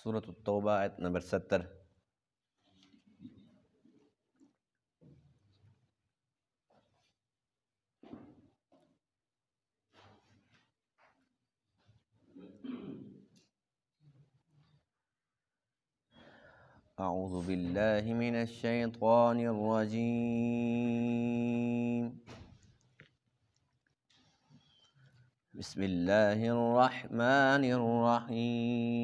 سورۃ التوبہ آیت نمبر 70۔ اعوذ باللہ من الشیطان الرجیم، بسم اللہ الرحمن الرحیم۔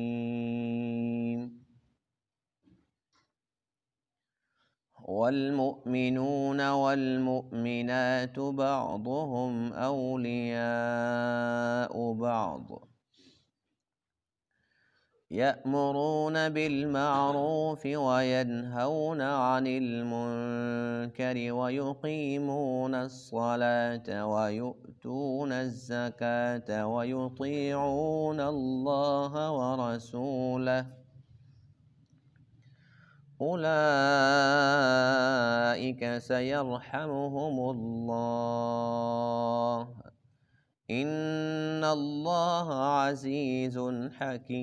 والمؤمنون والمؤمنات بعضهم أولياء بعض يأمرون بالمعروف وينهون عن المنكر ويقيمون الصلاة ويؤتون الزكاة ويطيعون الله ورسوله أولئك سيرحمهم الله إن الله عزيز حكيم۔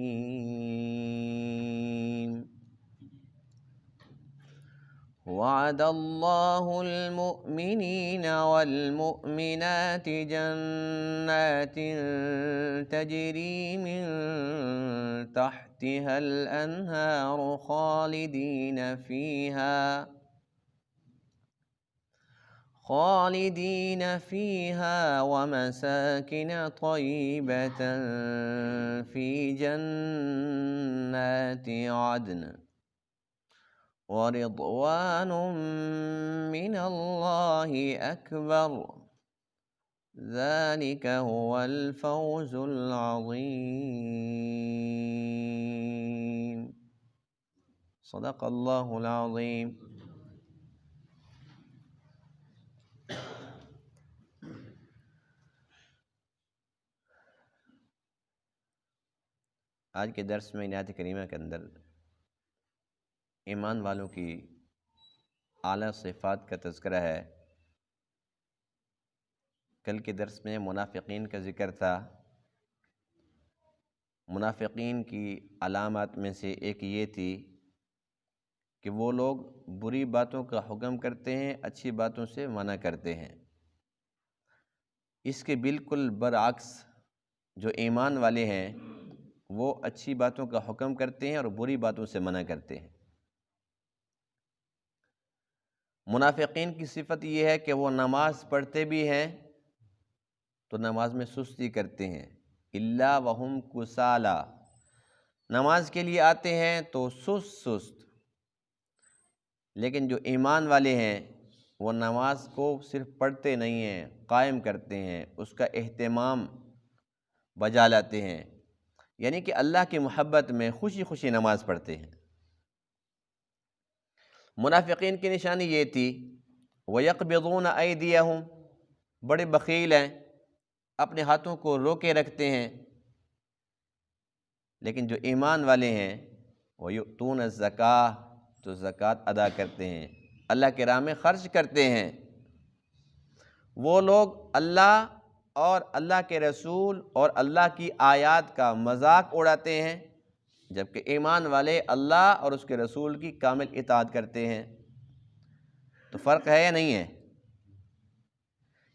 وعد الله المؤمنين والمؤمنات جنات تجري من تحتها الأنهار خالدين فيها ومساكن طيبة في جنات عدن ورضوان من الله أكبر ذلك هو الفوز العظيم۔ صدق اللہ العظیم۔ آج کے درس میں آیت کریمہ کے اندر ایمان والوں کی اعلیٰ صفات کا تذکرہ ہے۔ کل کے درس میں منافقین کا ذکر تھا۔ منافقین کی علامات میں سے ایک یہ تھی کہ وہ لوگ بری باتوں کا حکم کرتے ہیں، اچھی باتوں سے منع کرتے ہیں۔ اس کے بالکل برعکس جو ایمان والے ہیں وہ اچھی باتوں کا حکم کرتے ہیں اور بری باتوں سے منع کرتے ہیں۔ منافقین کی صفت یہ ہے کہ وہ نماز پڑھتے بھی ہیں تو نماز میں سستی کرتے ہیں، الا وہم کسالا، نماز کے لیے آتے ہیں تو سست۔ لیکن جو ایمان والے ہیں وہ نماز کو صرف پڑھتے نہیں ہیں، قائم کرتے ہیں، اس کا اہتمام بجا لاتے ہیں، یعنی کہ اللہ کی محبت میں خوشی خوشی نماز پڑھتے ہیں۔ منافقین کی نشانی یہ تھی وَيَقْبِضُونَ أَيْدِيَهُمْ، بڑے بخیل ہیں، اپنے ہاتھوں کو روکے رکھتے ہیں۔ لیکن جو ایمان والے ہیں وَيُؤْتُونَ الزَّكَاةَ، تو زکوٰۃ ادا کرتے ہیں، اللہ کے راہ میں خرچ کرتے ہیں۔ وہ لوگ اللہ اور اللہ کے رسول اور اللہ کی آیات کا مذاق اڑاتے ہیں، جبکہ ایمان والے اللہ اور اس کے رسول کی کامل اطاعت کرتے ہیں۔ تو فرق ہے یا نہیں ہے؟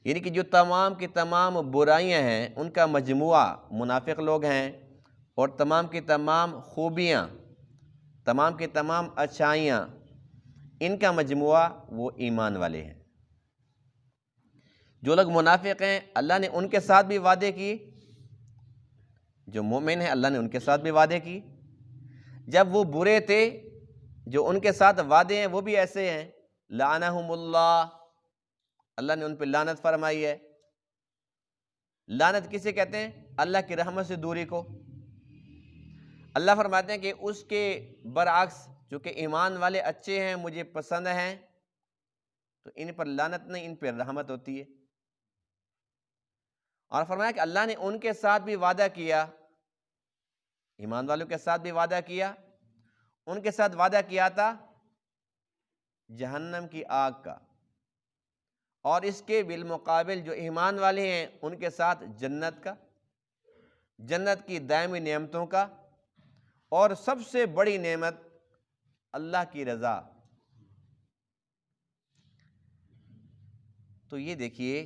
یعنی کہ جو تمام کی تمام برائیاں ہیں ان کا مجموعہ منافق لوگ ہیں، اور تمام کی تمام خوبیاں، تمام کی تمام اچھائیاں، ان کا مجموعہ وہ ایمان والے ہیں۔ جو لوگ منافق ہیں اللہ نے ان کے ساتھ بھی وعدے کی، جو مومن ہیں اللہ نے ان کے ساتھ بھی وعدے کی۔ جب وہ برے تھے جو ان کے ساتھ وعدے ہیں وہ بھی ایسے ہیں، لعنہم اللہ، اللہ نے ان پہ لعنت فرمائی ہے۔ لعنت کسے کہتے ہیں؟ اللہ کی رحمت سے دوری کو۔ اللہ فرماتے ہیں کہ اس کے برعکس چونکہ ایمان والے اچھے ہیں، مجھے پسند ہیں، تو ان پر لعنت نہیں، ان پر رحمت ہوتی ہے۔ اور فرمایا کہ اللہ نے ان کے ساتھ بھی وعدہ کیا، ایمان والوں کے ساتھ بھی وعدہ کیا، ان کے ساتھ وعدہ کیا تھا جہنم کی آگ کا، اور اس کے بالمقابل جو ایمان والے ہیں ان کے ساتھ جنت کا، جنت کی دائمی نعمتوں کا، اور سب سے بڑی نعمت اللہ کی رضا۔ تو یہ دیکھیے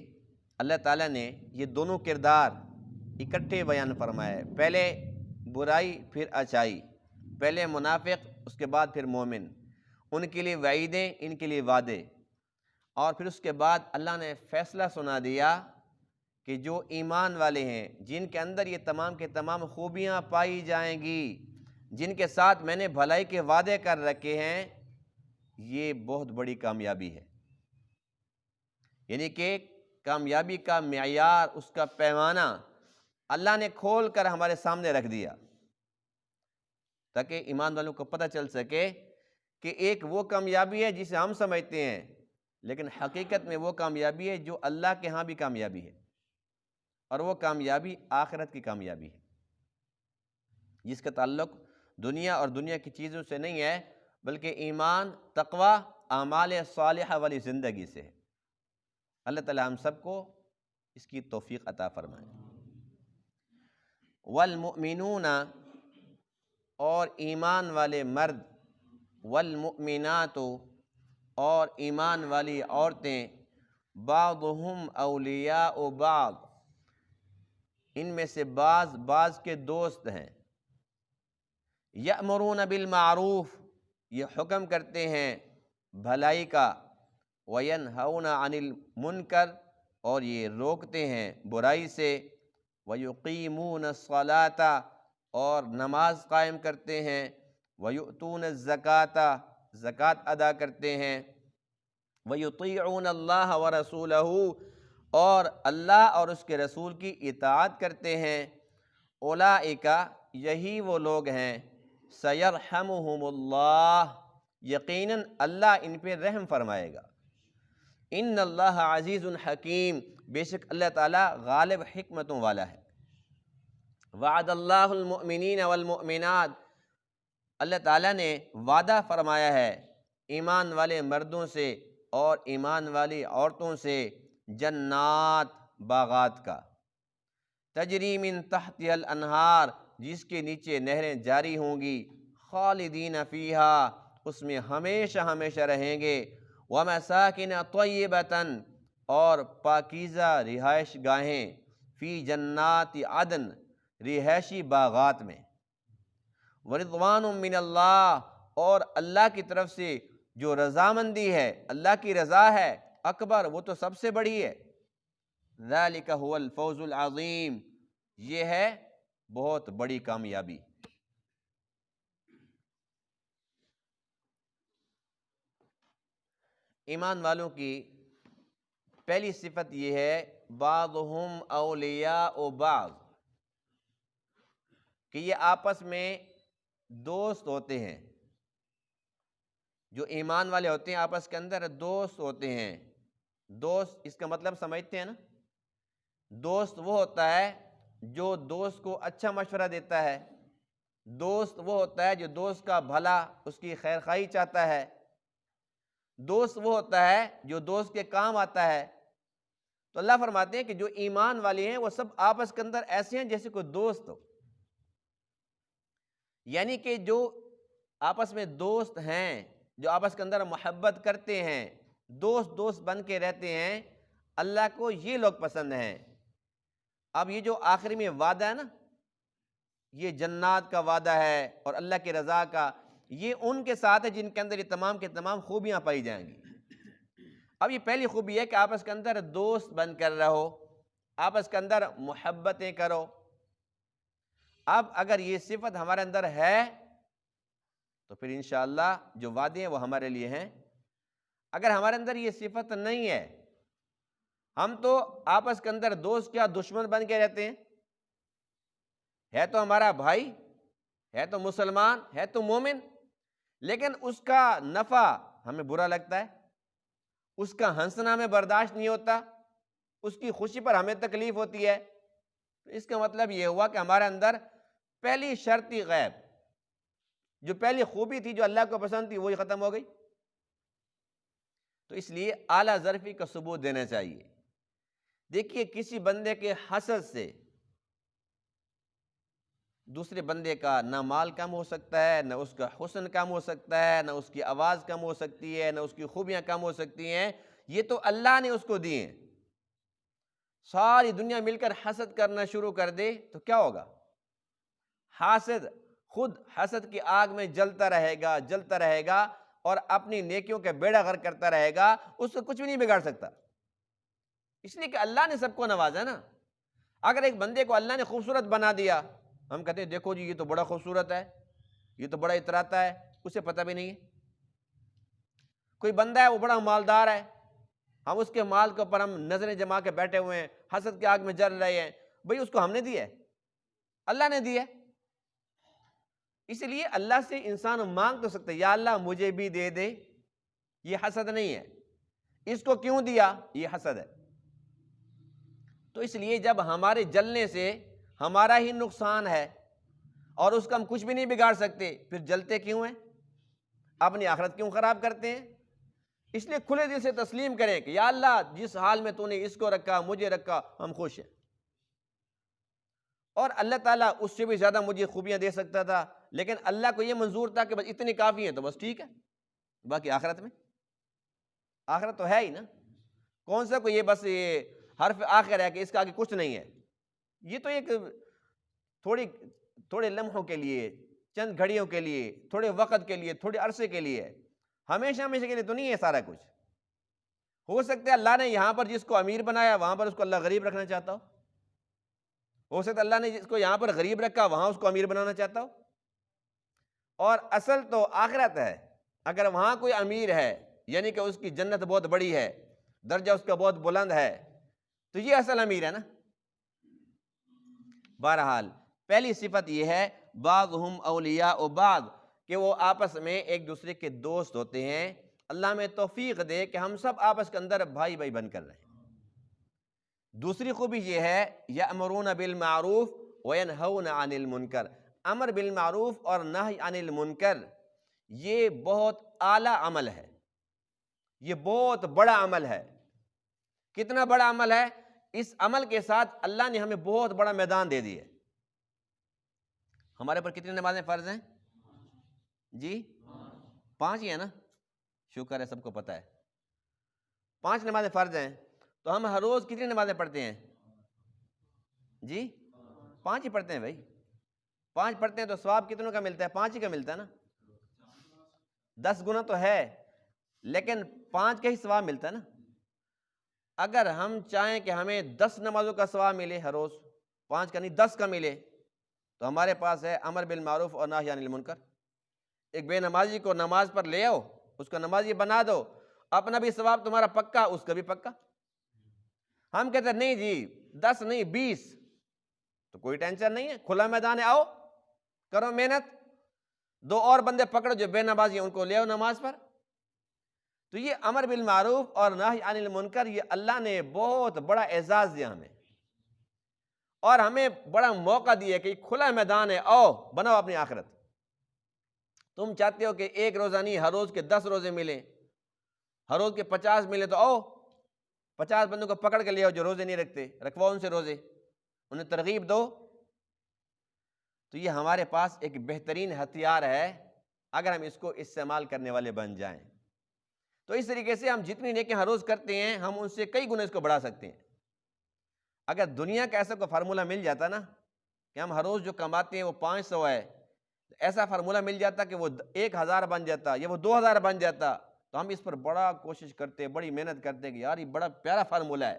اللہ تعالیٰ نے یہ دونوں کردار اکٹھے بیان فرمائے، پہلے برائی پھر اچائی، پہلے منافق اس کے بعد پھر مومن، ان کے لیے وعیدیں ان کے لیے وعدے، اور پھر اس کے بعد اللہ نے فیصلہ سنا دیا کہ جو ایمان والے ہیں، جن کے اندر یہ تمام کے تمام خوبیاں پائی جائیں گی، جن کے ساتھ میں نے بھلائی کے وعدے کر رکھے ہیں، یہ بہت بڑی کامیابی ہے۔ یعنی کہ کامیابی کا معیار، اس کا پیمانہ اللہ نے کھول کر ہمارے سامنے رکھ دیا، تاکہ ایمان والوں کو پتہ چل سکے کہ ایک وہ کامیابی ہے جسے ہم سمجھتے ہیں، لیکن حقیقت میں وہ کامیابی ہے جو اللہ کے ہاں بھی کامیابی ہے، اور وہ کامیابی آخرت کی کامیابی ہے، جس کا تعلق دنیا اور دنیا کی چیزوں سے نہیں ہے، بلکہ ایمان، تقوی، اعمال صالحہ والی زندگی سے ہے۔ اللہ تعالی ہم سب کو اس کی توفیق عطا فرمائے۔ والمؤمنون، اور ایمان والے مرد، والمؤمنات، اور ایمان والی عورتیں، بعضهم اولیاء بعض، ان میں سے بعض کے دوست ہیں، یأمرون بالمعروف، یہ حکم کرتے ہیں بھلائی کا، وینہون عن المنکر، اور یہ روکتے ہیں برائی سے، ویقیمون الصلاۃ، اور نماز قائم کرتے ہیں، ویؤتون الزکاۃ، زکوٰۃ ادا کرتے ہیں، ویطیعون اللہ ورسولہ، اور اللہ اور اس کے رسول کی اطاعت کرتے ہیں، اولئک، یہی وہ لوگ ہیں، سیرحمہم اللہ، یقیناً اللہ ان پہ رحم فرمائے گا، ان اللہ عزیز حکیم، بے شک اللہ تعالیٰ غالب حکمتوں والا ہے۔ وعد اللہ المؤمنین والمؤمنات، اللہ تعالیٰ نے وعدہ فرمایا ہے ایمان والے مردوں سے اور ایمان والی عورتوں سے، جنات، باغات کا، تجری من تحتها الانہار، جس کے نیچے نہریں جاری ہوں گی، خالدین فیہا، اس میں ہمیشہ ہمیشہ رہیں گے، ومساکن طیبۃ، اور پاکیزہ رہائش گاہیں، فی جنات عدن، رہائشی باغات میں، ورضوان من اللہ، اور اللہ کی طرف سے جو رضامندی ہے، اللہ کی رضا ہے اکبر، وہ تو سب سے بڑی ہے، ذالک هو الفوز العظیم، یہ ہے بہت بڑی کامیابی۔ ایمان والوں کی پہلی صفت یہ ہے، بعضهم اولیاء بعض، کہ یہ آپس میں دوست ہوتے ہیں، جو ایمان والے ہوتے ہیں آپس کے اندر دوست ہوتے ہیں۔ دوست، اس کا مطلب سمجھتے ہیں نا؟ دوست وہ ہوتا ہے جو دوست کو اچھا مشورہ دیتا ہے، دوست وہ ہوتا ہے جو دوست کا بھلا، اس کی خیر خواہی چاہتا ہے، دوست وہ ہوتا ہے جو دوست کے کام آتا ہے۔ تو اللہ فرماتے ہیں کہ جو ایمان والے ہیں وہ سب آپس کے اندر ایسے ہیں جیسے کوئی دوست ہو، یعنی کہ جو آپس میں دوست ہیں، جو آپس کے اندر محبت کرتے ہیں، دوست بن کے رہتے ہیں، اللہ کو یہ لوگ پسند ہیں۔ اب یہ جو آخری میں وعدہ ہے نا، یہ جنات کا وعدہ ہے اور اللہ کی رضا کا، یہ ان کے ساتھ ہے جن کے اندر یہ تمام کے تمام خوبیاں پائی جائیں گی۔ اب یہ پہلی خوبی ہے کہ آپس کے اندر دوست بن کر رہو، آپس کے اندر محبتیں کرو۔ اب اگر یہ صفت ہمارے اندر ہے تو پھر انشاءاللہ جو وعدے ہیں وہ ہمارے لیے ہیں۔ اگر ہمارے اندر یہ صفت نہیں ہے، ہم تو آپس کے اندر دوست کیا دشمن بن کے رہتے ہیں، ہے تو ہمارا بھائی، ہے تو مسلمان، ہے تو مومن، لیکن اس کا نفع ہمیں برا لگتا ہے، اس کا ہنسنا ہمیں برداشت نہیں ہوتا، اس کی خوشی پر ہمیں تکلیف ہوتی ہے، تو اس کا مطلب یہ ہوا کہ ہمارے اندر پہلی شرطی غیب، جو پہلی خوبی تھی جو اللہ کو پسند تھی، وہی ختم ہو گئی۔ تو اس لیے اعلیٰ ظرفی کا ثبوت دینا چاہیے۔ دیکھیے کسی بندے کے حسد سے دوسرے بندے کا نہ مال کم ہو سکتا ہے، نہ اس کا حسن کم ہو سکتا ہے، نہ اس کی آواز کم ہو سکتی ہے، نہ اس کی خوبیاں کم ہو سکتی ہیں، یہ تو اللہ نے اس کو دی ہیں۔ ساری دنیا مل کر حسد کرنا شروع کر دے تو کیا ہوگا؟ حاسد خود حسد کی آگ میں جلتا رہے گا اور اپنی نیکیوں کا بیڑا غرق کرتا رہے گا، اس کو کچھ بھی نہیں بگاڑ سکتا، اس لیے کہ اللہ نے سب کو نوازا نا۔ اگر ایک بندے کو اللہ نے خوبصورت بنا دیا، ہم کہتے ہیں دیکھو جی یہ تو بڑا خوبصورت ہے، یہ تو بڑا اتراتا ہے، اسے پتہ بھی نہیں ہے۔ کوئی بندہ ہے وہ بڑا مالدار ہے، ہم اس کے مال کے اوپر ہم نظریں جما کے بیٹھے ہوئے ہیں، حسد کی آگ میں جل رہے ہیں، بھئی اس کو ہم نے دیا ہے، اللہ نے دیا ہے۔ اس لیے اللہ سے انسان مانگ تو سکتے یا اللہ مجھے بھی دے دے، یہ حسد نہیں ہے۔ اس کو کیوں دیا؟ یہ حسد ہے۔ تو اس لیے جب ہمارے جلنے سے ہمارا ہی نقصان ہے اور اس کا ہم کچھ بھی نہیں بگاڑ سکتے، پھر جلتے کیوں ہیں؟ اپنی آخرت کیوں خراب کرتے ہیں؟ اس لیے کھلے دل سے تسلیم کریں کہ یا اللہ جس حال میں تو نے اس کو رکھا، مجھے رکھا، ہم خوش ہیں۔ اور اللہ تعالیٰ اس سے بھی زیادہ مجھے خوبیاں دے سکتا تھا، لیکن اللہ کو یہ منظور تھا کہ بس اتنی کافی ہیں تو بس ٹھیک ہے، باقی آخرت میں، آخرت تو ہے ہی نا، کون سا کوئی یہ بس یہ حرف آخر ہے کہ اس کا آگے کچھ نہیں ہے۔ یہ تو ایک تھوڑے لمحوں کے لیے، چند گھڑیوں کے لیے، تھوڑے وقت کے لیے، تھوڑے عرصے کے لیے، ہمیشہ کے لیے تو نہیں ہے سارا کچھ۔ ہو سکتا ہے اللہ نے یہاں پر جس کو امیر بنایا وہاں پر اس کو اللہ غریب رکھنا چاہتا ہو سکتا ہے اللہ نے جس کو یہاں پر غریب رکھا وہاں اس کو امیر بنانا چاہتا ہو۔ اور اصل تو آخرت ہے، اگر وہاں کوئی امیر ہے یعنی کہ اس کی جنت بہت بڑی ہے، درجہ اس کا بہت بلند ہے، تو یہ اصل امیر ہے نا۔ بہرحال پہلی صفت یہ ہے بعضہم اولیاء بعض، کہ وہ آپس میں ایک دوسرے کے دوست ہوتے ہیں۔ اللہ میں توفیق دے کہ ہم سب آپس کے اندر بھائی بھائی بن کر رہیں۔ دوسری خوبی یہ ہے یأمرون بالمعروف وینہون عن المنکر، امر بالمعروف اور نہی عن المنکر یہ بہت اعلیٰ عمل ہے، یہ بہت بڑا عمل ہے۔ کتنا بڑا عمل ہے؟ اس عمل کے ساتھ اللہ نے ہمیں بہت بڑا میدان دے دیا ہے۔ ہمارے پر کتنی نمازیں فرض ہیں جی؟ 5 ہی ہیں نا، شکر ہے سب کو پتہ ہے 5 نمازیں فرض ہیں۔ تو ہم ہر روز کتنی نمازیں پڑھتے ہیں جی؟ 5 ہی پڑھتے ہیں بھائی، 5 پڑھتے ہیں تو ثواب کتنوں کا ملتا ہے؟ 5 ہی کا ملتا ہے نا۔ 10 گنا تو ہے لیکن 5 کا ہی ثواب ملتا ہے نا۔ اگر ہم چاہیں کہ ہمیں 10 نمازوں کا ثواب ملے ہر روز، 5 کا نہیں 10 کا ملے، تو ہمارے پاس ہے امر بالمعروف اور نہی عن المنکر۔ ایک بے نمازی کو نماز پر لے آؤ، اس کا نمازی بنا دو، اپنا بھی ثواب تمہارا پکا، اس کا بھی پکا۔ ہم کہتے ہیں نہیں جی 10 نہیں 20، تو کوئی ٹینشن نہیں ہے، کھلا میدان ہے، آؤ کرو محنت، 2 اور بندے پکڑو جو بے نمازی ہیں ان کو لے آؤ نماز پر۔ تو یہ امر بالمعروف اور نہی عن المنکر یہ اللہ نے بہت بڑا اعزاز دیا ہمیں، اور ہمیں بڑا موقع دیا کہ کھلا میدان ہے، آؤ بناؤ اپنی آخرت۔ تم چاہتے ہو کہ ایک روزہ نہیں ہر روز کے 10 روزے ملیں، ہر روز کے 50 ملے، تو آؤ 50 بندوں کو پکڑ کے لے آؤ جو روزے نہیں رکھتے، رکھواؤ ان سے روزے، انہیں ترغیب دو۔ تو یہ ہمارے پاس ایک بہترین ہتھیار ہے اگر ہم اس کو استعمال کرنے والے بن جائیں۔ تو اس طریقے سے ہم جتنی نیکیاں ہر روز کرتے ہیں ہم ان سے کئی گنا اس کو بڑھا سکتے ہیں۔ اگر دنیا کا ایسا کوئی فارمولہ مل جاتا نا کہ ہم ہر روز جو کماتے ہیں وہ 500 ہے، ایسا فارمولہ مل جاتا کہ وہ 1000 بن جاتا یا وہ 2000 بن جاتا، تو ہم اس پر بڑا کوشش کرتے، بڑی محنت کرتے کہ یار یہ بڑا پیارا فارمولہ ہے۔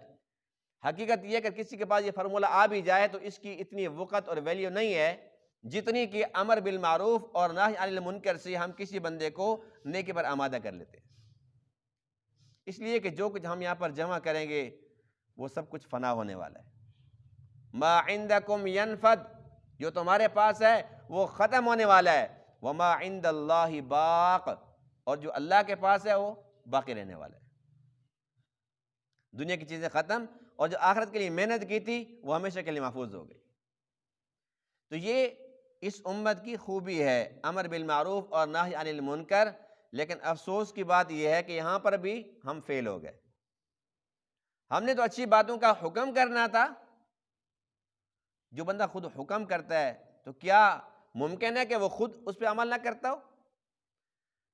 حقیقت یہ ہے کہ کسی کے پاس یہ فارمولہ آ بھی جائے تو اس کی اتنی وقت اور ویلیو نہیں ہے جتنی کہ امر بالمعروف اور نہی عن المنکر سے ہم کسی بندے کو نیکی پر آمادہ کر لیتے ہیں۔ اس لیے کہ جو کچھ ہم یہاں پر جمع کریں گے وہ سب کچھ فنا ہونے والا ہے۔ ما عندکم ینفد، جو تمہارے پاس ہے وہ ختم ہونے والا ہے، وما عند اللہ باق، اور جو اللہ کے پاس ہے وہ باقی رہنے والا ہے۔ دنیا کی چیزیں ختم، اور جو آخرت کے لیے محنت کی تھی وہ ہمیشہ کے لیے محفوظ ہو گئی۔ تو یہ اس امت کی خوبی ہے، امر بالمعروف اور نہی عن المنکر۔ لیکن افسوس کی بات یہ ہے کہ یہاں پر بھی ہم فیل ہو گئے۔ ہم نے تو اچھی باتوں کا حکم کرنا تھا۔ جو بندہ خود حکم کرتا ہے تو تو کیا ممکن ہے کہ وہ خود اس پہ عمل نہ کرتا ہو؟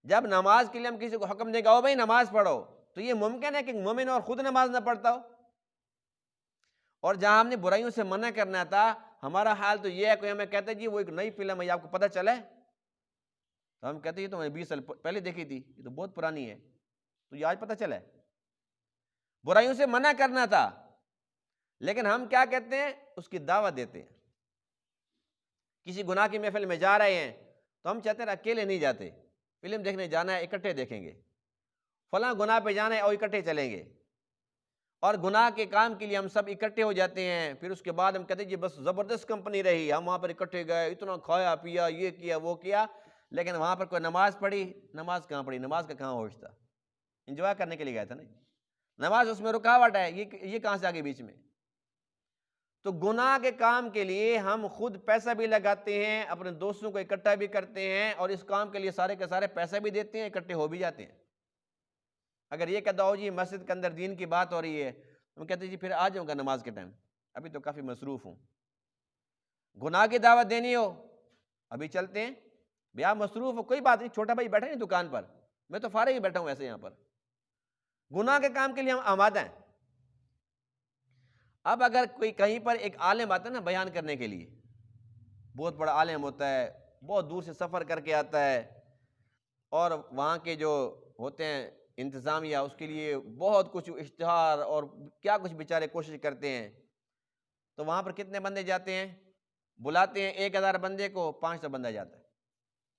جب نماز کے لیے ہم کسی کو حکم دیں گے او بھائی نماز پڑھو، تو یہ ممکن ہے کہ مومن اور خود نماز نہ پڑھتا ہو؟ اور جہاں ہم نے برائیوں سے منع کرنا تھا، ہمارا حال تو یہ ہے، کوئی ہمیں کہتا ہے جی وہ ایک نئی فلم ہے، آپ کو پتہ چلا ہے؟ تو ہم کہتے ہیں یہ تو میں 20 سال پہلے دیکھی تھی، یہ تو بہت پرانی ہے، تو یہ آج پتہ چلا ہے؟ برائیوں سے منع کرنا تھا، لیکن ہم کیا کہتے ہیں؟ اس کی دعوت دیتے ہیں۔ کسی گناہ کی محفل میں جا رہے ہیں تو ہم چاہتے ہیں اکیلے نہیں جاتے، فلم دیکھنے جانا ہے اکٹھے دیکھیں گے، فلاں گناہ پہ جانا ہے اور اکٹھے چلیں گے، اور گناہ کے کام کے لیے ہم سب اکٹھے ہو جاتے ہیں۔ پھر اس کے بعد ہم کہتے ہیں جی بس زبردست کمپنی رہی، ہم وہاں پر اکٹھے گئے، اتنا کھایا پیا، یہ کیا وہ کیا، لیکن وہاں پر کوئی نماز پڑھی؟ نماز کہاں پڑھی؟ نماز کا کہاں ہوش تھا؟ انجوائے کرنے کے لیے گیا تھا نہیں، نماز اس میں رکاوٹ ہے، یہ کہاں سے آگے بیچ میں؟ تو گناہ کے کام کے لیے ہم خود پیسہ بھی لگاتے ہیں، اپنے دوستوں کو اکٹھا بھی کرتے ہیں، اور اس کام کے لیے سارے کے سارے پیسہ بھی دیتے ہیں، اکٹھے ہو بھی جاتے ہیں۔ اگر یہ کہتا ہو جی مسجد کے اندر دین کی بات ہو رہی ہے، ہم کہتے ہیں جی پھر آ جاؤں گا نماز کے ٹائم، ابھی تو کافی مصروف ہوں۔ گناہ کی دعوت دینی ہو، ابھی چلتے ہیں، بھیا مصروف ہو کوئی بات نہیں، چھوٹا بھائی بیٹھا نہیں دکان پر، میں تو فارغ ہی بیٹھا ہوں ایسے یہاں پر۔ گناہ کے کام کے لیے ہم آمادہ ہیں۔ اب اگر کوئی کہیں پر ایک عالم آتا ہے نا بیان کرنے کے لیے، بہت بڑا عالم ہوتا ہے، بہت دور سے سفر کر کے آتا ہے، اور وہاں کے جو ہوتے ہیں انتظامیہ اس کے لیے بہت کچھ اشتہار اور کیا کچھ بیچارے کوشش کرتے ہیں، تو وہاں پر کتنے بندے جاتے ہیں؟ بلاتے ہیں 1000 بندے کو، 500 بندہ جاتا ہے،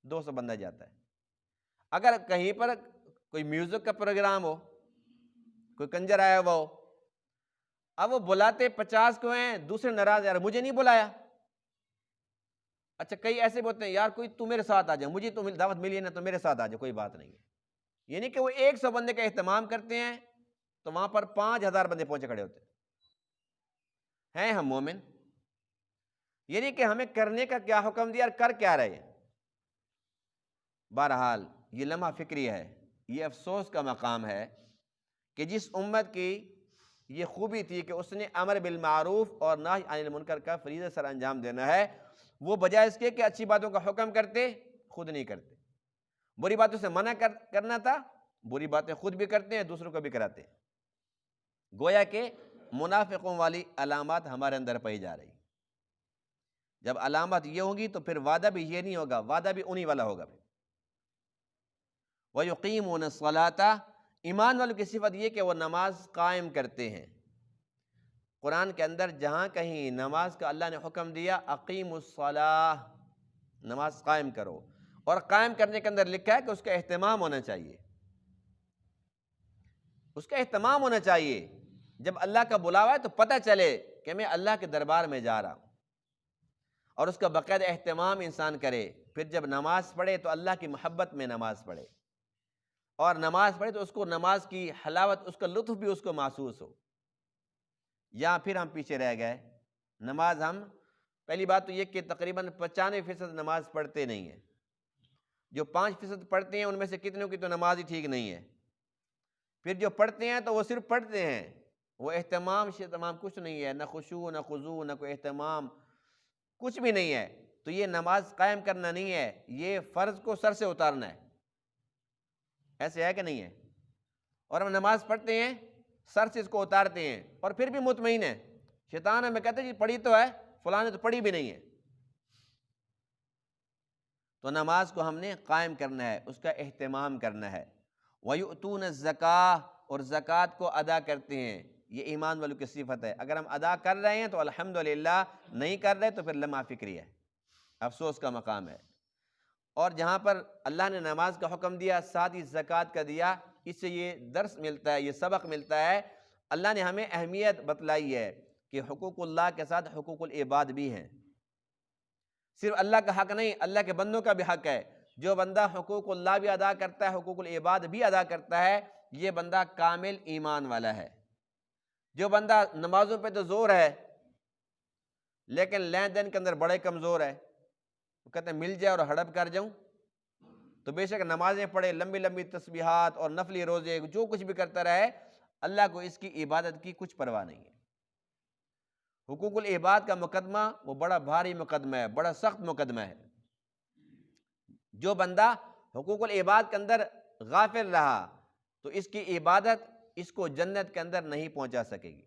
200 بندہ جاتا ہے۔ اگر کہیں پر کوئی میوزک کا پروگرام ہو، کوئی کنجر آیا ہوا ہو، اب وہ بلاتے 50 کو ہیں، دوسرے ناراض، یار مجھے نہیں بلایا۔ اچھا کئی ایسے بولتے ہیں یار کوئی تو میرے ساتھ آ جائے، مجھے تو دعوت ملی ہے نا، تو میرے ساتھ آ جائے، کوئی بات نہیں ہے۔ یعنی کہ وہ 100 بندے کا اہتمام کرتے ہیں تو وہاں پر 5000 بندے پہنچے کھڑے ہوتے ہیں ہم مومن؟ یعنی کہ ہمیں کرنے کا کیا حکم دیا اور کر کیا رہے ہیں؟ بہرحال یہ لمحہ فکری ہے، یہ افسوس کا مقام ہے کہ جس امت کی یہ خوبی تھی کہ اس نے امر بالمعروف اور نہی عن المنکر کا فریضہ سر انجام دینا ہے، وہ بجائے اس کے کہ اچھی باتوں کا حکم کرتے، خود نہیں کرتے۔ بری باتوں سے منع کرنا تھا، بری باتیں خود بھی کرتے ہیں، دوسروں کو بھی کراتے ہیں۔ گویا کہ منافقوں والی علامات ہمارے اندر پائی جا رہی۔ جب علامات یہ ہوں گی تو پھر وعدہ بھی یہ نہیں ہوگا، وعدہ بھی انہی والا ہوگا۔ وَيُقِيمُونَ الصَّلَاةَ، ایمان والوں کی صفت یہ کہ وہ نماز قائم کرتے ہیں۔ قرآن کے اندر جہاں کہیں نماز کا اللہ نے حکم دیا اقیموا الصلاۃ، نماز قائم کرو، اور قائم کرنے کے اندر لکھا ہے کہ اس کا اہتمام ہونا چاہیے، اس کا اہتمام ہونا چاہیے۔ جب اللہ کا بلاوا ہے تو پتہ چلے کہ میں اللہ کے دربار میں جا رہا ہوں، اور اس کا باقاعدہ اہتمام انسان کرے۔ پھر جب نماز پڑھے تو اللہ کی محبت میں نماز پڑھے، اور نماز پڑھے تو اس کو نماز کی حلاوت، اس کا لطف بھی اس کو محسوس ہو۔ یا پھر ہم پیچھے رہ گئے، نماز ہم پہلی بات تو یہ کہ تقریباً 95% نماز پڑھتے نہیں ہیں۔ جو 5% پڑھتے ہیں ان میں سے کتنوں کی تو نماز ہی ٹھیک نہیں ہے۔ پھر جو پڑھتے ہیں تو وہ صرف پڑھتے ہیں، وہ اہتمام شتمام کچھ نہیں ہے، نہ خشوع نہ خضوع نہ کوئی اہتمام، کچھ بھی نہیں ہے۔ تو یہ نماز قائم کرنا نہیں ہے، یہ فرض کو سر سے اتارنا ہے۔ ایسے ہے کہ نہیں ہے؟ اور ہم نماز پڑھتے ہیں، سر سے اس کو اتارتے ہیں، اور پھر بھی مطمئن ہے۔ شیطان ہمیں کہتے ہیں جی پڑھی تو ہے، فلاں نے تو پڑھی بھی نہیں ہے۔ تو نماز کو ہم نے قائم کرنا ہے، اس کا اہتمام کرنا ہے۔ وَيُؤْتُونَ الزَّكَاةَ، اور زکوٰۃ کو ادا کرتے ہیں۔ یہ ایمان والوں کی صفت ہے۔ اگر ہم ادا کر رہے ہیں تو الحمدللہ، نہیں کر رہے تو پھر لمحہ فکری ہے، افسوس کا مقام ہے۔ اور جہاں پر اللہ نے نماز کا حکم دیا، ساتھ ہی زکوٰۃ کا دیا، اس سے یہ درس ملتا ہے، یہ سبق ملتا ہے، اللہ نے ہمیں اہمیت بتلائی ہے کہ حقوق اللہ کے ساتھ حقوق العباد بھی ہیں۔ صرف اللہ کا حق نہیں، اللہ کے بندوں کا بھی حق ہے۔ جو بندہ حقوق اللہ بھی ادا کرتا ہے، حقوق العباد بھی ادا کرتا ہے، یہ بندہ کامل ایمان والا ہے۔ جو بندہ نمازوں پہ تو زور ہے لیکن لین دین کے اندر بڑے کمزور ہے، وہ کہتے ہیں مل جائے اور ہڑپ کر جاؤں، تو بے شک نمازیں پڑھے، لمبی لمبی تسبیحات اور نفلی روزے، جو کچھ بھی کرتا رہے، اللہ کو اس کی عبادت کی کچھ پرواہ نہیں ہے۔ حقوق العباد کا مقدمہ وہ بڑا بھاری مقدمہ ہے، بڑا سخت مقدمہ ہے۔ جو بندہ حقوق العباد کے اندر غافل رہا تو اس کی عبادت اس کو جنت کے اندر نہیں پہنچا سکے گی۔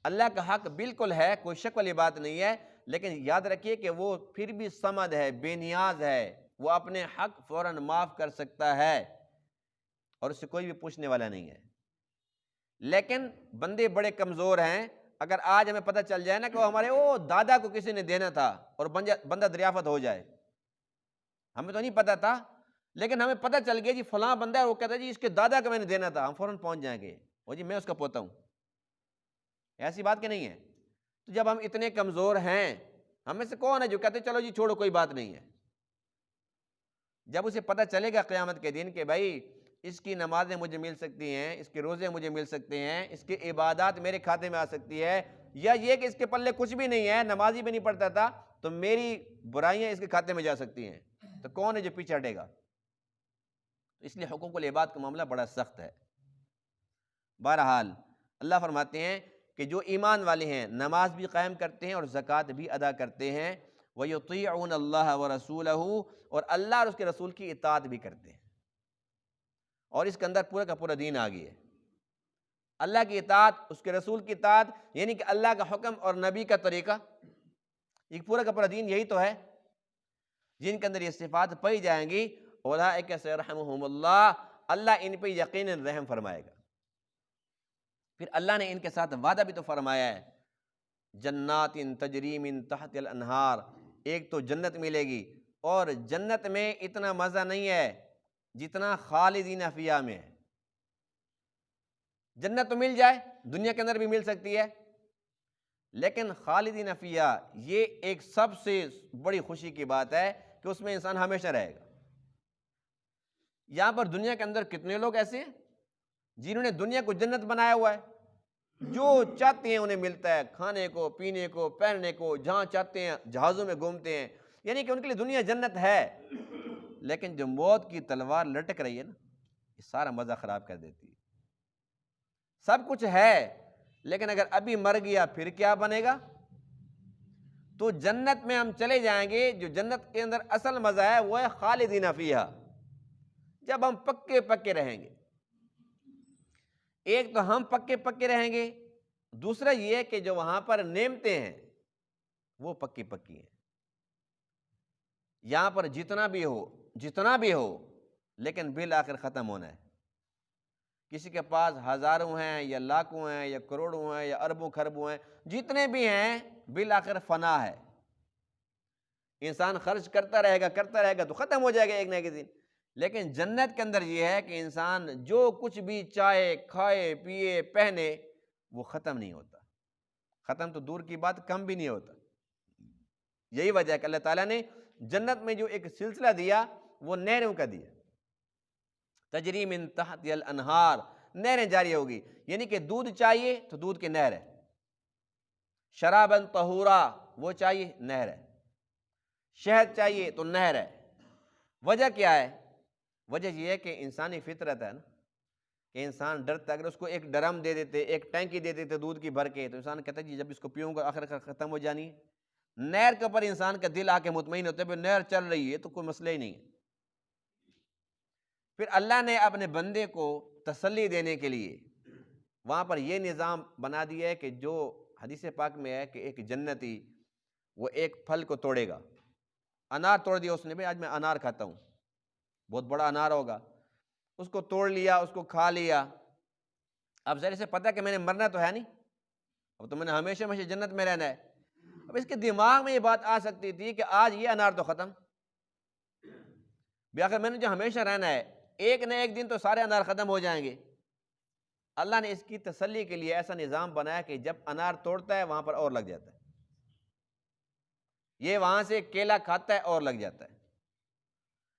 اللہ کا حق بالکل ہے، کوئی شک والی بات نہیں ہے، لیکن یاد رکھیے کہ وہ پھر بھی صمد ہے، بے نیاز ہے، وہ اپنے حق فوراً معاف کر سکتا ہے اور اس سے کوئی بھی پوچھنے والا نہیں ہے۔ لیکن بندے بڑے کمزور ہیں، اگر آج ہمیں پتہ چل جائے نا کہ وہ ہمارے دادا کو کسی نے دینا تھا اور بندہ دریافت ہو جائے، ہمیں تو نہیں پتہ تھا لیکن ہمیں پتہ چل گیا جی فلاں بندہ ہے، وہ کہتا ہے جی اس کے دادا کا میں نے دینا تھا، ہم فوراً پہنچ جائیں گے، وہ جی میں اس کا پوتا ہوں۔ ایسی بات کہ نہیں ہے؟ تو جب ہم اتنے کمزور ہیں، ہمیں سے کون ہے جو کہتے چلو جی چھوڑو کوئی بات نہیں ہے؟ جب اسے پتہ چلے گا قیامت کے دن کہ بھائی اس کی نمازیں مجھے مل سکتی ہیں، اس کے روزے مجھے مل سکتے ہیں، اس کی عبادات میرے کھاتے میں آ سکتی ہے، یا یہ کہ اس کے پلے کچھ بھی نہیں ہے، نمازی بھی نہیں پڑھتا تھا، تو میری برائیاں اس کے کھاتے میں جا سکتی ہیں، تو کون ہے جو پیچھے ہٹے گا؟ اس لیے حقوق العباد کا معاملہ بڑا سخت ہے۔ بہرحال اللہ فرماتے ہیں کہ جو ایمان والے ہیں نماز بھی قائم کرتے ہیں اور زکوٰۃ بھی ادا کرتے ہیں، وَيُطِيعُونَ اللَّهَ وَرَسُولَهُ، اور اللہ اور اس کے رسول کی اطاعت بھی کرتے ہیں۔ اور اس کے اندر پورا کا پورا دین آ گیا ہے۔ اللہ کی اطاعت، اس کے رسول کی اطاعت، یعنی کہ اللہ کا حکم اور نبی کا طریقہ، یہ پورا کا پورا دین یہی تو ہے۔ جن کے اندر یہ صفات پائی جائیں گی، اولئک سیرحمہم اللہ، اللہ ان پہ یقیناً رحم فرمائے گا۔ پھر اللہ نے ان کے ساتھ وعدہ بھی تو فرمایا ہے، جنات تجری من تحت الانہار، ایک تو جنت ملے گی، اور جنت میں اتنا مزہ نہیں ہے جتنا خالدین فیہا میں ہے۔ جنت تو مل جائے، دنیا کے اندر بھی مل سکتی ہے، لیکن خالدین فیہا یہ ایک سب سے بڑی خوشی کی بات ہے کہ اس میں انسان ہمیشہ رہے گا۔ یہاں پر دنیا کے اندر کتنے لوگ ایسے ہیں جنہوں نے دنیا کو جنت بنایا ہوا ہے، جو چاہتے ہیں انہیں ملتا ہے، کھانے کو، پینے کو، پہننے کو، جہاں چاہتے ہیں جہازوں میں گھومتے ہیں، یعنی کہ ان کے لیے دنیا جنت ہے۔ لیکن جو موت کی تلوار لٹک رہی ہے نا، یہ سارا مزہ خراب کر دیتی ہے۔ سب کچھ ہے لیکن اگر ابھی مر گیا پھر کیا بنے گا؟ تو جنت میں ہم چلے جائیں گے، جو جنت کے اندر اصل مزہ ہے وہ ہے خالدین فیہا، جب ہم پکے پکے رہیں گے۔ ایک تو ہم پکے پکے رہیں گے، دوسرا یہ کہ جو وہاں پر نعمتیں ہیں وہ پکی پکی ہیں۔ یہاں پر جتنا بھی ہو لیکن بالآخر ختم ہونا ہے۔ کسی کے پاس ہزاروں ہیں یا لاکھوں ہیں یا کروڑوں ہیں یا اربوں خربوں ہیں، جتنے بھی ہیں بالآخر فنا ہے۔ انسان خرچ کرتا رہے گا تو ختم ہو جائے گا ایک نہ ایک دن۔ لیکن جنت کے اندر یہ ہے کہ انسان جو کچھ بھی چاہے، کھائے، پیے، پہنے، وہ ختم نہیں ہوتا۔ ختم تو دور کی بات، کم بھی نہیں ہوتا۔ یہی وجہ ہے کہ اللہ تعالیٰ نے جنت میں جو ایک سلسلہ دیا وہ نہروں کا دیا، تجری من تحت الانہار، نہریں جاری ہوگی، یعنی کہ دودھ چاہیے تو دودھ کی نہر ہے، شراباً طہورا وہ چاہیے نہر ہے، شہد چاہیے تو نہر ہے۔ وجہ کیا ہے؟ وجہ یہ ہے کہ انسانی فطرت ہے نا کہ انسان ڈرتا، اگر اس کو ایک ڈرم دے دیتے، ایک ٹینکی دے دیتے دودھ کی بھر کے، تو انسان کہتا ہے جی جب اس کو پیوں گا آخر ختم ہو جانی ہے۔ نہر کے اوپر انسان کا دل آ کے مطمئن ہوتا ہے پھر نہر چل رہی ہے تو کوئی مسئلہ ہی نہیں ہے۔ پھر اللہ نے اپنے بندے کو تسلی دینے کے لیے وہاں پر یہ نظام بنا دیا ہے کہ جو حدیث پاک میں ہے کہ ایک جنتی وہ ایک پھل کو توڑے گا، انار توڑ دیا اس نے، بھائی آج میں انار کھاتا ہوں، بہت بڑا انار ہوگا، اس کو توڑ لیا، اس کو کھا لیا۔ اب ذرا سے پتہ کہ میں نے مرنا تو ہے نہیں، اب تو میں نے ہمیشہ ہمیشہ جنت میں رہنا ہے۔ اب اس کے دماغ میں یہ بات آ سکتی تھی کہ آج یہ انار تو ختم، آخر میں نے جو ہمیشہ رہنا ہے، ایک نہ ایک دن تو سارے انار ختم ہو جائیں گے۔ اللہ نے اس کی تسلی کے لیے ایسا نظام بنایا کہ جب انار توڑتا ہے وہاں پر اور لگ جاتا ہے، یہ وہاں سے کیلا کھاتا ہے اور لگ جاتا ہے،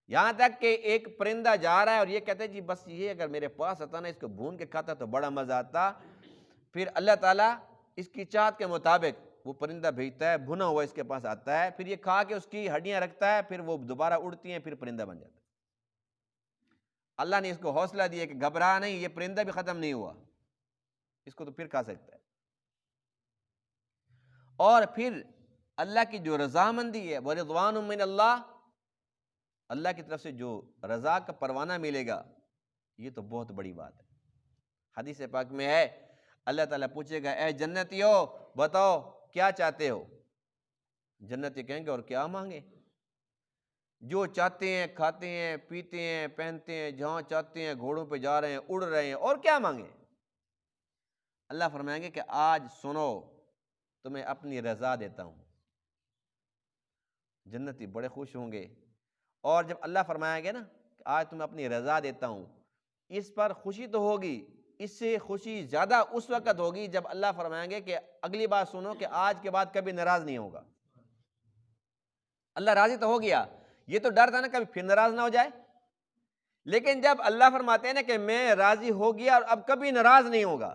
یہاں تک کہ ایک پرندہ جا رہا ہے اور یہ کہتا ہے جی بس یہ اگر میرے پاس آتا نا، اس کو بھون کے کھاتا تو بڑا مزہ آتا۔ پھر اللہ تعالیٰ اس کی چاہت کے مطابق وہ پرندہ بھیجتا ہے، بھنا ہوا اس کے پاس آتا ہے، پھر یہ کھا کے اس کی ہڈیاں رکھتا ہے، پھر وہ دوبارہ اڑتی ہیں، پھر پرندہ بن جاتا ہے۔ اللہ نے اس کو حوصلہ دیا کہ گھبرا نہیں، یہ پرندہ بھی ختم نہیں ہوا، اس کو تو پھر کھا سکتا ہے۔ اور پھر اللہ کی جو رضامندی ہے، ورضوان من اللہ، اللہ کی طرف سے جو رضا کا پروانہ ملے گا، یہ تو بہت بڑی بات ہے۔ حدیث پاک میں ہے اللہ تعالیٰ پوچھے گا اے جنتیو بتاؤ کیا چاہتے ہو؟ جنتی کہیں گے اور کیا مانگے؟ جو چاہتے ہیں کھاتے ہیں، پیتے ہیں، پہنتے ہیں، جہاں چاہتے ہیں گھوڑوں پہ جا رہے ہیں، اڑ رہے ہیں، اور کیا مانگے؟ اللہ فرمائیں گے کہ آج سنو تمہیں اپنی رضا دیتا ہوں۔ جنتی بڑے خوش ہوں گے، اور جب اللہ فرمائیں گے نا کہ آج تمہیں اپنی رضا دیتا ہوں، اس پر خوشی تو ہوگی، اس سے خوشی زیادہ اس وقت ہوگی جب اللہ فرمائیں گے کہ اگلی بات سنو کہ آج کے بعد کبھی ناراض نہیں ہوگا۔ اللہ راضی تو ہو گیا، یہ تو ڈر تھا نا کبھی پھر ناراض نہ ہو جائے، لیکن جب اللہ فرماتے ہیں نا کہ میں راضی ہو گیا اور اب کبھی ناراض نہیں ہوگا،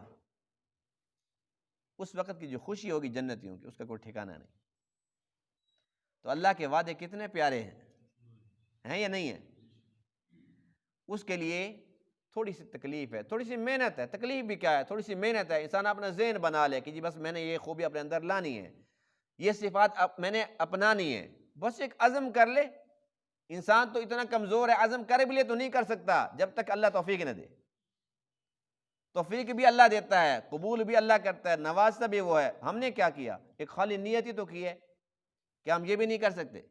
اس وقت کی جو خوشی ہوگی جنتیوں کی، اس کا کوئی ٹھکانہ نہیں۔ تو اللہ کے وعدے کتنے پیارے ہیں یا نہیں ہیں؟ اس کے لیے تھوڑی سی تکلیف ہے، تھوڑی سی محنت ہے۔ تکلیف بھی کیا ہے؟ تھوڑی سی محنت ہے، انسان اپنا ذہن بنا لے کہ جی بس میں نے یہ خوبی اپنے اندر لانی ہے، یہ صفات میں نے اپنانی ہے، بس ایک عزم کر لے۔ انسان تو اتنا کمزور ہے، عزم کرے بھی لے تو نہیں کر سکتا جب تک اللہ توفیق نہ دے۔ توفیق بھی اللہ دیتا ہے، قبول بھی اللہ کرتا ہے، نوازتا بھی وہ ہے۔ ہم نے کیا کیا؟ ایک خالی نیت ہی تو کی ہے، کیا ہم یہ بھی نہیں کر سکتے؟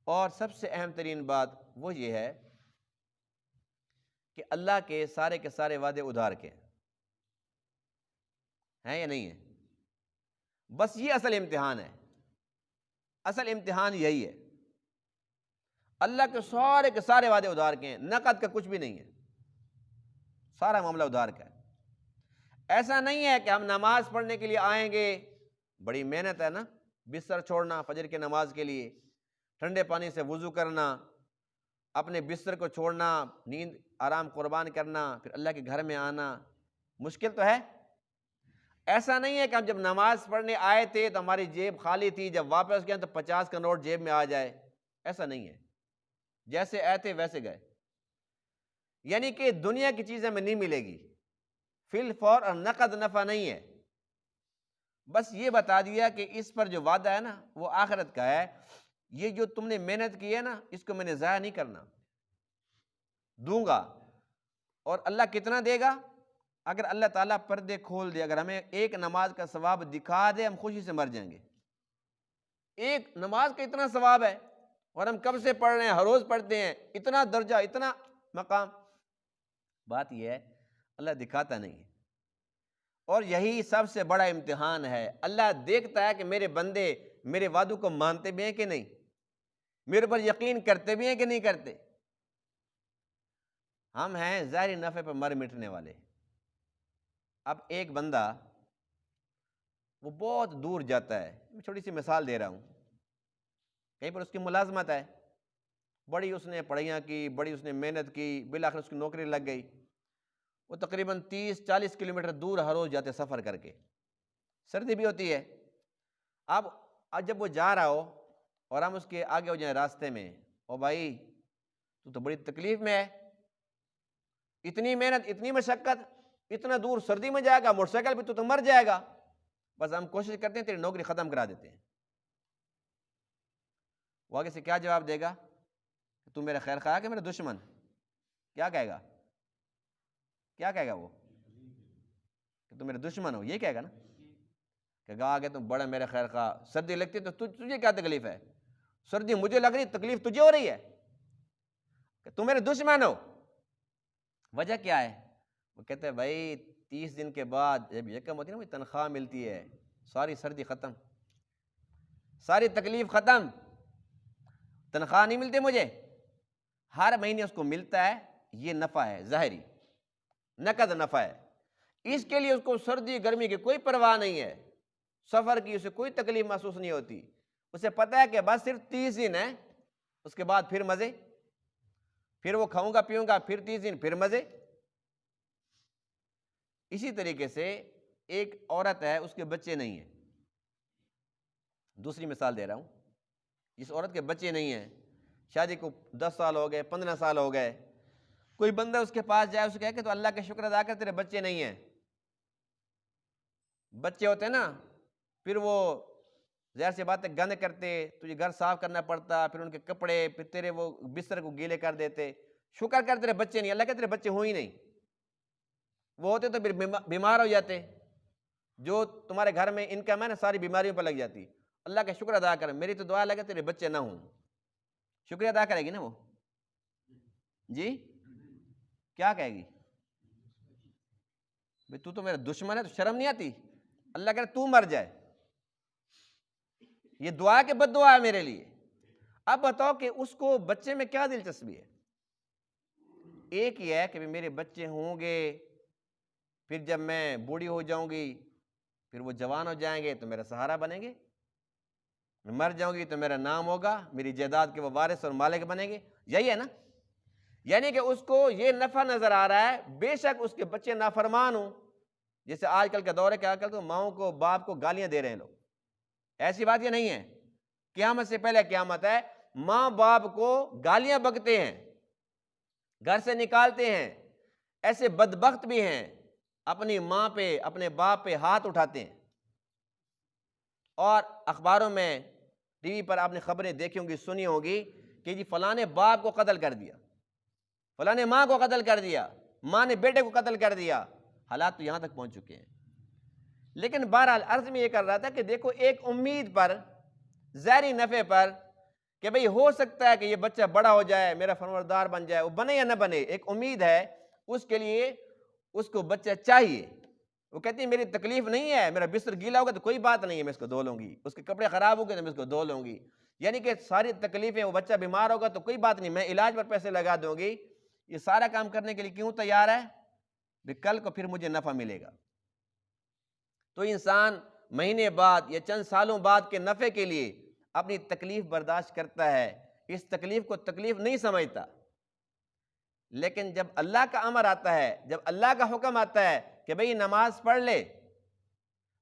اور سب سے اہم ترین بات وہ یہ ہے کہ اللہ کے سارے وعدے ادھار کے ہیں یا نہیں ہیں؟ بس یہ اصل امتحان ہے، اصل امتحان یہی ہے۔ اللہ کے سارے وعدے ادھار کے ہیں، نقد کا کچھ بھی نہیں ہے، سارا معاملہ ادھار کا ہے۔ ایسا نہیں ہے کہ ہم نماز پڑھنے کے لیے آئیں گے، بڑی محنت ہے نا، بستر چھوڑنا فجر کی نماز کے لیے، ٹھنڈے پانی سے وضو کرنا، اپنے بستر کو چھوڑنا، نیند آرام قربان کرنا، پھر اللہ کے گھر میں آنا، مشکل تو ہے۔ ایسا نہیں ہے کہ ہم جب نماز پڑھنے آئے تھے تو ہماری جیب خالی تھی، جب واپس گئے تو 50 کا نوٹ جیب میں آ جائے، ایسا نہیں ہے۔ جیسے آئے تھے ویسے گئے، یعنی کہ دنیا کی چیزیں ہمیں نہیں ملے گی، فی الفور اور نقد نفع نہیں ہے۔ بس یہ بتا دیا کہ اس پر جو وعدہ ہے نا وہ آخرت کا ہے، یہ جو تم نے محنت کی ہے نا اس کو میں نے ضائع نہیں کرنا، دوں گا۔ اور اللہ کتنا دے گا؟ اگر اللہ تعالیٰ پردے کھول دے، اگر ہمیں ایک نماز کا ثواب دکھا دے، ہم خوشی سے مر جائیں گے۔ ایک نماز کا اتنا ثواب ہے اور ہم کب سے پڑھ رہے ہیں، ہر روز پڑھتے ہیں، اتنا درجہ، اتنا مقام۔ بات یہ ہے اللہ دکھاتا نہیں ہے، اور یہی سب سے بڑا امتحان ہے۔ اللہ دیکھتا ہے کہ میرے بندے میرے وعدوں کو مانتے بھی ہیں کہ نہیں، میرے پر یقین کرتے بھی ہیں کہ نہیں کرتے۔ ہم ہیں ظاہری نفع پر مر مٹنے والے۔ اب ایک بندہ وہ بہت دور جاتا ہے، میں چھوٹی سی مثال دے رہا ہوں، کہیں پر اس کی ملازمت ہے، بڑی اس نے پڑھائیاں کی، بڑی اس نے محنت کی، بالآخر اس کی نوکری لگ گئی۔ وہ تقریباً 30-40 کلومیٹر دور ہر روز جاتے سفر کر کے، سردی بھی ہوتی ہے۔ اب جب وہ جا رہا ہو اور ہم اس کے آگے ہو جائیں راستے میں، او بھائی تو بڑی تکلیف میں ہے، اتنی محنت، اتنی مشقت، اتنا دور سردی میں جائے گا، موٹر سائیکل پہ تو مر جائے گا۔ بس ہم کوشش کرتے ہیں تیری نوکری ختم کرا دیتے ہیں۔ وہ آگے سے کیا جواب دے گا؟ تو میرا خیر خواہ کہ میرا دشمن؟ کیا کہے گا؟ کیا کہے گا وہ؟ کہ تم میرے دشمن ہو، یہ کہے گا نا، کہ گا آگے تم بڑا میرے خیر خواہ، سردی لگتی ہے تو تجھے کیا تکلیف ہے؟ سردی مجھے لگ رہی، تکلیف تجھے ہو رہی ہے کہ تم میرے دشمن ہو۔ وجہ کیا ہے؟ وہ کہتے ہیں بھائی 30 دن کے بعد جب یکم ہوتی ہے نا مجھے تنخواہ ملتی ہے، ساری سردی ختم، ساری تکلیف ختم، تنخواہ نہیں ملتی مجھے، ہر مہینے اس کو ملتا ہے، یہ نفع ہے ظاہری، نقد نفع ہے۔ اس کے لیے اس کو سردی گرمی کی کوئی پرواہ نہیں ہے، سفر کی اسے کوئی تکلیف محسوس نہیں ہوتی، اسے پتہ ہے کہ بس صرف 30 دن ہے، اس کے بعد پھر مزے، پھر وہ کھاؤں گا پیوں گا، پھر 30 دن پھر مزے۔ اسی طریقے سے ایک عورت ہے، اس کے بچے نہیں ہیں، دوسری مثال دے رہا ہوں، جس عورت کے بچے نہیں ہیں، شادی کو 10 سال ہو گئے، 15 سال ہو گئے، کوئی بندہ اس کے پاس جائے، اسے کہے کہ تو اللہ کا شکر ادا کر تیرے بچے نہیں ہیں۔ بچے ہوتے ہیں نا پھر وہ ظاہر سی بات ہے گند کرتے، تجھے گھر صاف کرنا پڑتا، پھر ان کے کپڑے، پھر تیرے وہ بستر کو گیلے کر دیتے. شکر کر تیرے بچے نہیں، اللہ کہ تیرے بچے ہوں ہی نہیں. وہ ہوتے تو پھر بیمار ہو جاتے. جو تمہارے گھر میں انکم ہے نا ساری بیماریوں پر لگ جاتی. اللہ کا شکر ادا کر، میری تو دعا لگے تیرے بچے نہ ہوں. شکریہ ادا کرے گی نا وہ؟ جی کیا کہے گی؟ بھئی تو میرا دشمن ہے، تو شرم نہیں آتی؟ اللہ کہے تو مر جائے، یہ دعا کے بد دعا ہے میرے لیے. اب بتاؤ کہ اس کو بچے میں کیا دلچسپی ہے؟ ایک ہی ہے کہ میرے بچے ہوں گے، پھر جب میں بوڑھی ہو جاؤں گی، پھر وہ جوان ہو جائیں گے تو میرا سہارا بنیں گے، میں مر جاؤں گی تو میرا نام ہوگا، میری جائیداد کے وہ وارث اور مالک بنیں گے. یہی ہے نا؟ یعنی کہ اس کو یہ نفع نظر آ رہا ہے، بے شک اس کے بچے نافرمان ہوں. جیسے آج کل کا دور ہے کہ آج کل تو ماؤں کو باپ کو گالیاں دے رہے ہیں لوگ. ایسی بات یہ نہیں ہے. قیامت سے پہلے قیامت ہے، ماں باپ کو گالیاں بکتے ہیں، گھر سے نکالتے ہیں. ایسے بدبخت بھی ہیں اپنی ماں پہ اپنے باپ پہ ہاتھ اٹھاتے ہیں. اور اخباروں میں ٹی وی پر آپ نے خبریں دیکھی ہوں گی، سنی ہوگی کہ جی فلاں نے باپ کو قتل کر دیا، فلاں نے ماں کو قتل کر دیا، ماں نے بیٹے کو قتل کر دیا. حالات تو یہاں تک پہنچ چکے ہیں. لیکن بہرحال عرض میں یہ کر رہا تھا کہ دیکھو ایک امید پر، ظاہری نفع پر، کہ بھئی ہو سکتا ہے کہ یہ بچہ بڑا ہو جائے، میرا فرمانبردار بن جائے، وہ بنے یا نہ بنے، ایک امید ہے اس کے لیے. اس کو بچہ چاہیے. وہ کہتی ہے میری تکلیف نہیں ہے، میرا بستر گیلا ہوگا تو کوئی بات نہیں ہے، میں اس کو دھو لوں گی، اس کے کپڑے خراب ہو گئے تو میں اس کو دھو لوں گی. یعنی کہ ساری تکلیفیں، وہ بچہ بیمار ہوگا تو کوئی بات نہیں، میں علاج پر پیسے لگا دوں گی. یہ سارا کام کرنے کے لیے کیوں تیار ہے؟ کہ کل کو پھر مجھے نفع ملے گا. تو انسان مہینے بعد یا چند سالوں بعد کے نفع کے لیے اپنی تکلیف برداشت کرتا ہے، اس تکلیف کو تکلیف نہیں سمجھتا. لیکن جب اللہ کا امر آتا ہے، جب اللہ کا حکم آتا ہے کہ بھئی نماز پڑھ لے،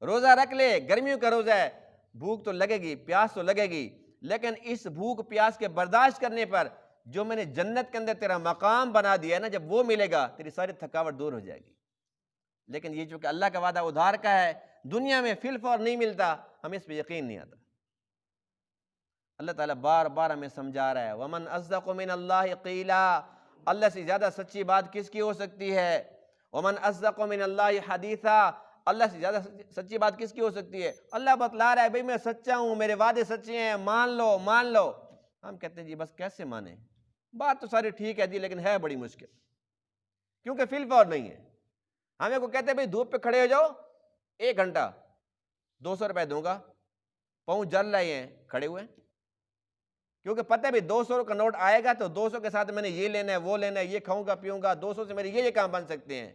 روزہ رکھ لے، گرمیوں کا روزہ ہے، بھوک تو لگے گی، پیاس تو لگے گی، لیکن اس بھوک پیاس کے برداشت کرنے پر جو میں نے جنت کے اندر تیرا مقام بنا دیا ہے نا، جب وہ ملے گا تیری ساری تھکاوٹ دور ہو جائے گی. لیکن یہ جو کہ اللہ کا وعدہ ادھار کا ہے، دنیا میں فی الفور نہیں ملتا، ہمیں اس پہ یقین نہیں آتا. اللہ تعالیٰ بار بار ہمیں سمجھا رہا ہے وَمَنْ أَصْدَقُ مِنَ اللَّهِ قِيلًا، اللہ سے زیادہ سچی بات کس کی ہو سکتی ہے؟ وَمَنْ أَصْدَقُ مِنَ اللَّهِ حَدِيثًا، اللہ سے زیادہ سچی بات کس کی ہو سکتی ہے؟ اللہ بتلا رہا ہے بھئی میں سچا ہوں، میرے وعدے سچے ہیں، مان لو مان لو. ہم کہتے ہیں جی بس کیسے مانیں؟ بات تو ساری ٹھیک ہے جی، لیکن ہے بڑی مشکل، کیونکہ فی الفور نہیں ہے. ہمیں کو کہتے ہیں بھئی دھوپ پہ کھڑے ہو جاؤ 1 گھنٹہ، 200 روپے دوں گا، پاؤں جل رہے ہیں، کھڑے ہوئے ہیں. کیونکہ پتہ ہے بھئی 200 کا نوٹ آئے گا تو 200 کے ساتھ میں نے یہ لینا ہے، وہ لینا ہے، یہ کھاؤں گا پیوں گا، 200 سے میرے یہ کام بن سکتے ہیں.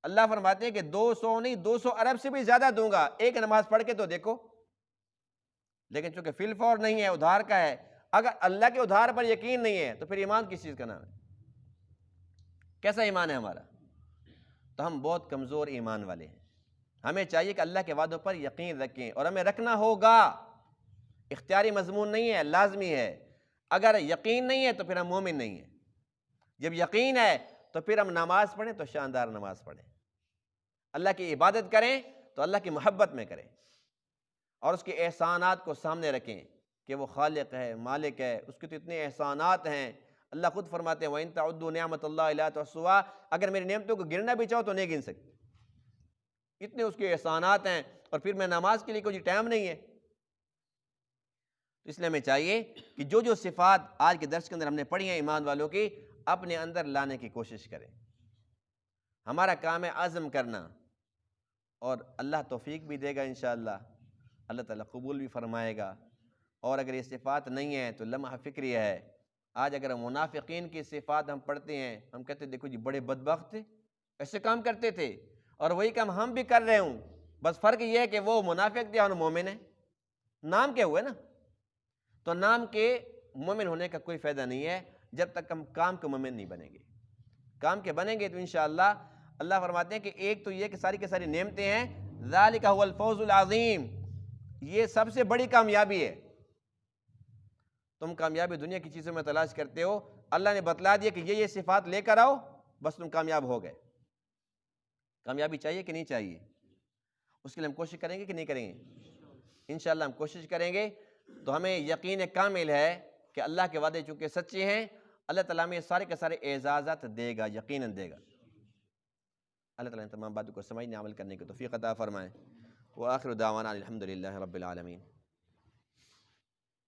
اللہ فرماتے ہیں کہ 200 نہیں 200 ارب سے بھی زیادہ دوں گا، ایک نماز پڑھ کے تو دیکھو. لیکن چونکہ فی الفور نہیں ہے، ادھار کا ہے. اگر اللہ کے ادھار پر یقین نہیں ہے تو پھر ایمان کس چیز کا نام ہے؟ کیسا ایمان ہے ہمارا؟ تو ہم بہت کمزور ایمان والے ہیں. ہمیں چاہیے کہ اللہ کے وعدوں پر یقین رکھیں، اور ہمیں رکھنا ہوگا. اختیاری مضمون نہیں ہے، لازمی ہے. اگر یقین نہیں ہے تو پھر ہم مومن نہیں ہیں. جب یقین ہے تو پھر ہم نماز پڑھیں تو شاندار نماز پڑھیں، اللہ کی عبادت کریں تو اللہ کی محبت میں کریں، اور اس کے احسانات کو سامنے رکھیں کہ وہ خالق ہے، مالک ہے، اس کے تو اتنے احسانات ہیں. اللہ خود فرماتے ہیں وَإِن تَعُدُّوا نِعْمَةَ اللَّهِ لَا تُحْصُوهَا، اگر میری نعمتوں کو گننا بھی چاہو تو نہیں گن سکتے، اتنے اس کے احسانات ہیں. اور پھر میں نماز کے لیے کوئی ٹائم نہیں ہے. تو اس لیے ہمیں چاہیے کہ جو جو صفات آج کے درس کے اندر ہم نے پڑھی ہیں ایمان والوں کی، اپنے اندر لانے کی کوشش کریں. ہمارا کام ہے عزم کرنا، اور اللہ توفیق بھی دے گا انشاءاللہ، اللہ تعالیٰ قبول بھی فرمائے گا. اور اگر یہ صفات نہیں ہیں تو لمحہ فکری ہے. آج اگر منافقین کی صفات ہم پڑھتے ہیں، ہم کہتے ہیں دیکھو جی بڑے بدبخت تھے، ایسے کام کرتے تھے، اور وہی کام ہم بھی کر رہے ہوں، بس فرق یہ ہے کہ وہ منافق تھے اور مومن ہیں. نام کے ہوئے نا، تو نام کے مومن ہونے کا کوئی فائدہ نہیں ہے جب تک ہم کام کے مومن نہیں بنیں گے. کام کے بنیں گے تو انشاءاللہ اللہ فرماتے ہیں کہ ایک تو یہ کہ ساری کی ساری نعمتیں ہیں، ذالک هو الفوز العظیم، یہ سب سے بڑی کامیابی ہے. تم کامیابی دنیا کی چیزوں میں تلاش کرتے ہو، اللہ نے بتلا دیا کہ یہ صفات لے کر آؤ، بس تم کامیاب ہو گئے. کامیابی چاہیے کہ نہیں چاہیے؟ اس کے لیے ہم کوشش کریں گے کہ نہیں کریں گے؟ انشاءاللہ ہم کوشش کریں گے تو ہمیں یقین کامل ہے کہ اللہ کے وعدے چونکہ سچے ہیں، اللہ تعالیٰ ہمیں سارے کے سارے اعزازات دے گا، یقیناً دے گا۔ اللہ تعالیٰ نے تمام باتوں کو سمجھنے عمل کرنے کی توفیق عطا فرمائے۔ وآخر دعوانا الحمد للہ رب العالمین۔